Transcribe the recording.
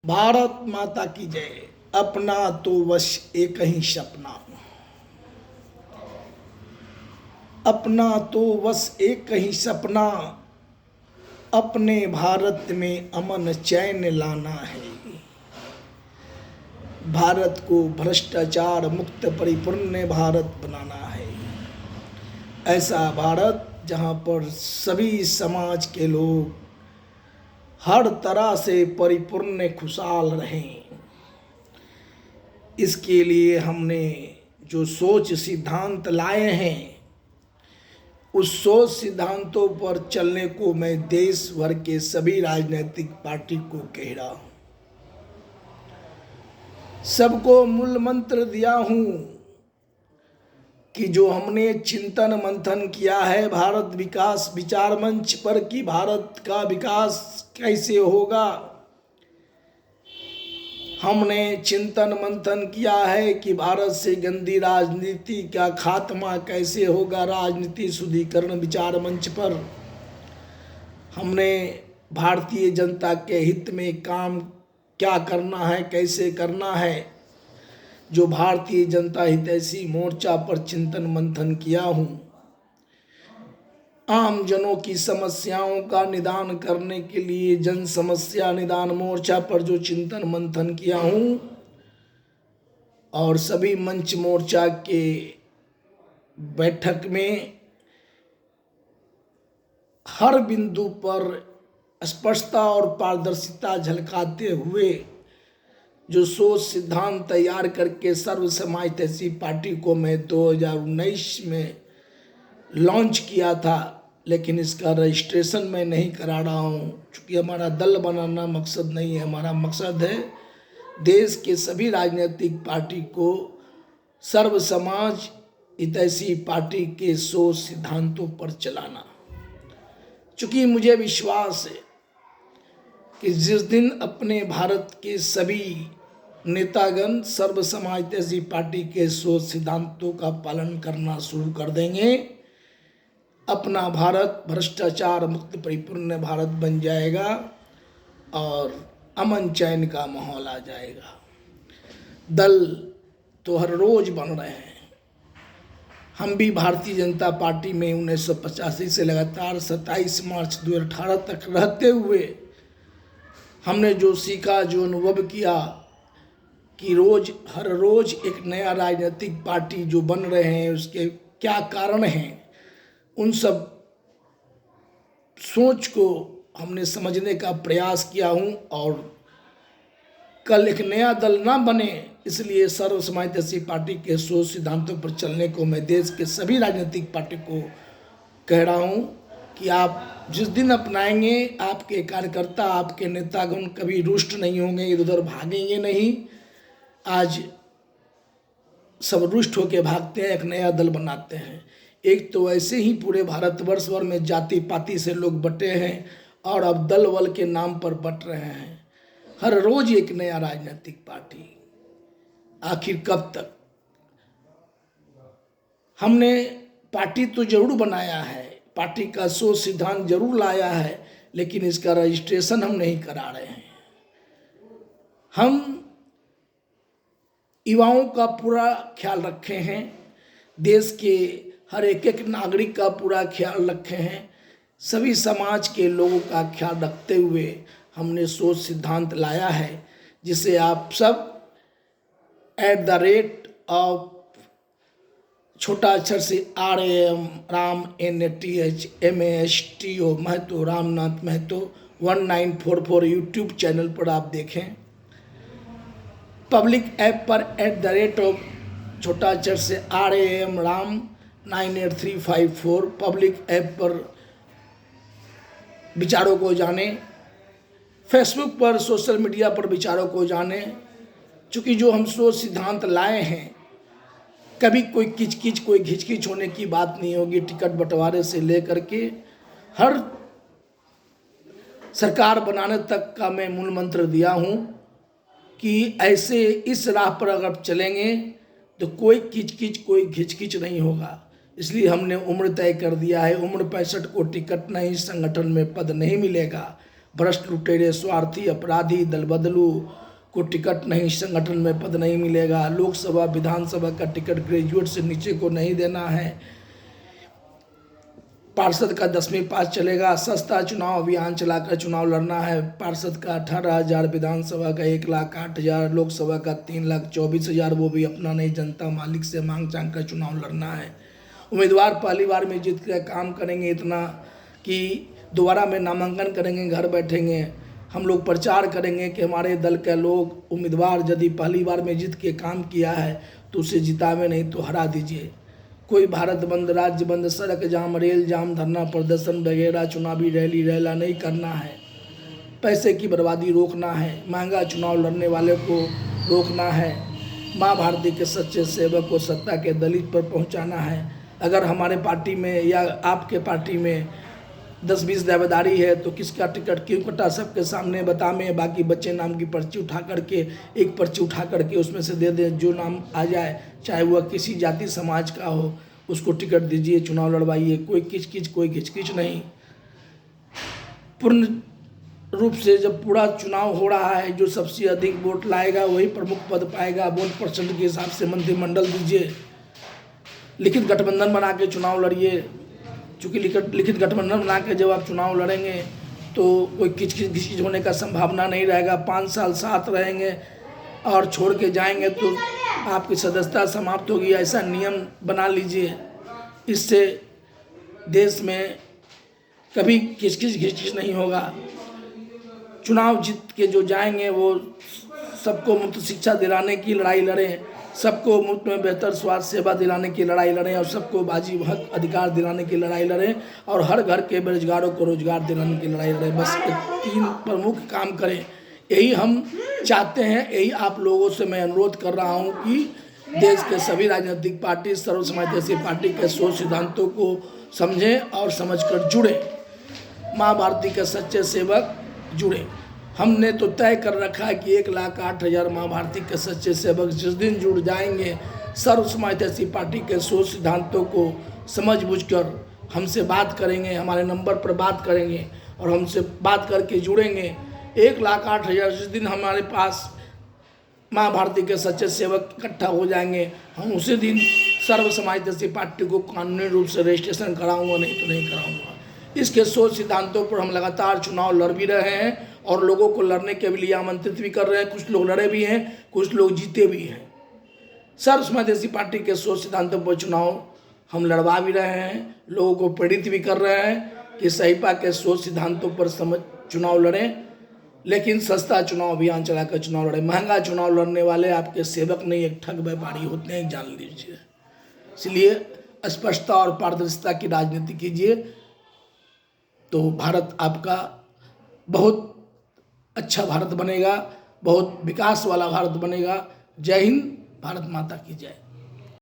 भारत माता की जय। अपना तो बस एक ही सपना, अपना तो बस एक ही सपना, अपने भारत में अमन चैन लाना है। भारत को भ्रष्टाचार मुक्त परिपूर्ण भारत बनाना है। ऐसा भारत जहां पर सभी समाज के लोग हर तरह से परिपूर्ण खुशहाल रहें। इसके लिए हमने जो सोच सिद्धांत लाए हैं, उस सोच सिद्धांतों पर चलने को मैं देश भर के सभी राजनीतिक पार्टी को कह रहा हूं। सबको मूल मंत्र दिया हूं कि जो हमने चिंतन मंथन किया है भारत विकास विचार मंच पर कि भारत का विकास कैसे होगा, हमने चिंतन मंथन किया है कि भारत से गंदी राजनीति का खात्मा कैसे होगा। राजनीति शुद्धिकरण विचार मंच पर हमने भारतीय जनता के हित में काम क्या करना है, कैसे करना है, जो भारतीय जनता हितैषी मोर्चा पर चिंतन मंथन किया हूँ। आम जनों की समस्याओं का निदान करने के लिए जन समस्या निदान मोर्चा पर जो चिंतन मंथन किया हूँ, और सभी मंच मोर्चा के बैठक में हर बिंदु पर स्पष्टता और पारदर्शिता झलकाते हुए जो सोच सिद्धांत तैयार करके सर्व समाज हितैषी पार्टी को मैं 2019 में लॉन्च किया था, लेकिन इसका रजिस्ट्रेशन मैं नहीं करा रहा हूँ, क्योंकि हमारा दल बनाना मकसद नहीं है। हमारा मकसद है देश के सभी राजनीतिक पार्टी को सर्व समाज हितैषी पार्टी के सोच सिद्धांतों पर चलाना। चूँकि मुझे विश्वास है कि जिस दिन अपने भारत के सभी नेतागण सर्व समाज हितैषी पार्टी के सोच सिद्धांतों का पालन करना शुरू कर देंगे, अपना भारत भ्रष्टाचार मुक्त परिपूर्ण भारत बन जाएगा और अमन चैन का माहौल आ जाएगा। दल तो हर रोज बन रहे हैं। हम भी भारतीय जनता पार्टी में 1985 से लगातार 27 मार्च 2018 तक रहते हुए हमने जो सीखा, जो अनुभव किया कि हर रोज एक नया राजनीतिक पार्टी जो बन रहे हैं उसके क्या कारण हैं, उन सब सोच को हमने समझने का प्रयास किया हूं। और कल एक नया दल ना बने, इसलिए सर्व समाज हितैषी पार्टी के सोच सिद्धांतों पर चलने को मैं देश के सभी राजनीतिक पार्टी को कह रहा हूं कि आप जिस दिन अपनाएंगे, आपके कार्यकर्ता, आपके नेतागण कभी रुष्ट नहीं होंगे, इधर उधर भागेंगे नहीं। आज सब रुष्ट होकर भागते हैं, एक नया दल बनाते हैं। एक तो ऐसे ही पूरे भारतवर्ष भर में जाति पाति से लोग बटे हैं और अब दल बल के नाम पर बट रहे हैं। हर रोज एक नया राजनीतिक पार्टी, आखिर कब तक? हमने पार्टी तो जरूर बनाया है, पार्टी का सोच सिद्धांत जरूर लाया है, लेकिन इसका रजिस्ट्रेशन हम नहीं करा रहे हैं। हम युवाओं का पूरा ख्याल रखे हैं, देश के हर एक नागरिक का पूरा ख्याल रखे हैं, सभी समाज के लोगों का ख्याल रखते हुए हमने सोच सिद्धांत लाया है, जिसे आप सब @ छोटा अक्षर से RAM Ram NATH Mahato Ramnath Mahato 1944 YouTube channel पर आप देखें। पब्लिक ऐप पर @ छोटा अक्षर से RAM राम 98354 पब्लिक ऐप पर विचारों को जाने, फेसबुक पर सोशल मीडिया पर विचारों को जाने। चूँकि जो हम सोच सिद्धांत लाए हैं, कभी कोई किचकिच कोई घिचकिच होने की बात नहीं होगी। टिकट बंटवारे से लेकर के हर सरकार बनाने तक का मैं मूल मंत्र दिया हूँ कि ऐसे इस राह पर अगर चलेंगे तो कोई किचकिच कोई घिचकिच नहीं होगा। इसलिए हमने उम्र तय कर दिया है, उम्र 65 को टिकट नहीं, संगठन में पद नहीं मिलेगा। भ्रष्ट लुटेरे स्वार्थी अपराधी दल बदलू को टिकट नहीं, संगठन में पद नहीं मिलेगा। लोकसभा विधानसभा का टिकट ग्रेजुएट से नीचे को नहीं देना है। पार्षद का 10वीं पास चलेगा। सस्ता चुनाव अभियान चलाकर चुनाव लड़ना है। पार्षद का 18,000, विधानसभा का 1,08,000, लोकसभा का 3,24,000, वो भी अपना नहीं, जनता मालिक से मांग चांग कर चुनाव लड़ना है। उम्मीदवार पहली बार में जीत कर काम करेंगे इतना कि दोबारा में नामांकन करेंगे, घर बैठेंगे। हम लोग प्रचार करेंगे कि हमारे दल के लोग उम्मीदवार यदि पहली बार में जीत के काम किया है तो उसे जितावे, नहीं तो हरा दीजिए। कोई भारत बंद, राज्य बंद, सड़क जाम, रेल जाम, धरना प्रदर्शन वगैरह चुनावी रैली रैला नहीं करना है। पैसे की बर्बादी रोकना है। महंगा चुनाव लड़ने वाले को रोकना है। माँ भारती के सच्चे सेवक को सत्ता के दलित पर पहुंचाना है। अगर हमारे पार्टी में या आपके पार्टी में 10-20 दावेदारी है तो किसका टिकट क्यों कटा, सबके सामने बतामें। बाकी बच्चे नाम की पर्ची उठा करके, एक पर्ची उठा करके उसमें से दे दें, जो नाम आ जाए, चाहे वह किसी जाति समाज का हो, उसको टिकट दीजिए, चुनाव लड़वाइए। कोई किचकिच, कोई घिचकिच नहीं। पूर्ण रूप से जब पूरा चुनाव हो रहा है, जो सबसे अधिक वोट लाएगा वही प्रमुख पद पाएगा। वोट परसेंट के हिसाब से मंत्रिमंडल दीजिए। लिखित गठबंधन बना के चुनाव लड़िए। चूँकि लिखित गठबंधन बना के जब आप चुनाव लड़ेंगे तो कोई किचकिच घिचकिच होने का संभावना नहीं रहेगा। 5 साल साथ रहेंगे और छोड़ के जाएंगे तो आपकी सदस्यता समाप्त होगी। ऐसा नियम बना लीजिए। इससे देश में कभी किचकिच घिचकिच नहीं होगा। चुनाव जीत के जो जाएंगे वो सबको मुफ्त शिक्षा दिलाने की लड़ाई लड़ें, सबको मुफ्त में बेहतर स्वास्थ्य सेवा दिलाने की लड़ाई लड़ें, और सबको वाजिब हक अधिकार दिलाने की लड़ाई लड़ें, और हर घर के बेरोजगारों को रोजगार दिलाने की लड़ाई लड़ें। बस ये 3 प्रमुख काम करें। यही हम चाहते हैं। यही आप लोगों से मैं अनुरोध कर रहा हूँ कि देश के सभी राजनीतिक पार्टी सर्व समाजवादी पार्टी के सोच सिद्धांतों को समझें और समझकर जुड़ें। माँ भारती के सच्चे सेवक जुड़े। हमने तो तय कर रखा है कि 1,08,000 माँ भारती के सच्चे सेवक जिस दिन जुड़ जाएंगे, सर्व समाजवादी पार्टी के सोच सिद्धांतों को समझ बूझकर हमसे बात करेंगे, हमारे नंबर पर बात करेंगे और हमसे बात करके जुड़ेंगे। 1,08,000 जिस दिन हमारे पास माँ भारती के सच्चे सेवक इकट्ठा हो जाएंगे, हम उसी दिन सर्व समाजवादी पार्टी को कानूनी रूप से रजिस्ट्रेशन कराऊंगा, नहीं तो नहीं कराऊंगा। इसके सोच सिद्धांतों पर हम लगातार चुनाव लड़ भी रहे हैं और लोगों को लड़ने के लिए आमंत्रित भी कर रहे हैं। कुछ लोग लड़े भी हैं, कुछ लोग जीते भी हैं। सर्व समाजवादी पार्टी के सोच सिद्धांतों पर चुनाव हम लड़वा भी रहे हैं, लोगों को प्रेरित भी कर रहे हैं कि सहीपा के सोच सिद्धांतों पर चुनाव लड़ें, लेकिन सस्ता चुनाव अभियान चलाकर चुनाव लड़ें। महंगा चुनाव लड़ने वाले आपके सेवक नहीं, एक ठग व्यापारी होते हैं, जान लीजिए। इसलिए स्पष्टता और पारदर्शिता की राजनीति कीजिए, तो भारत आपका बहुत अच्छा भारत बनेगा, बहुत विकास वाला भारत बनेगा। जय हिंद, भारत माता की जय।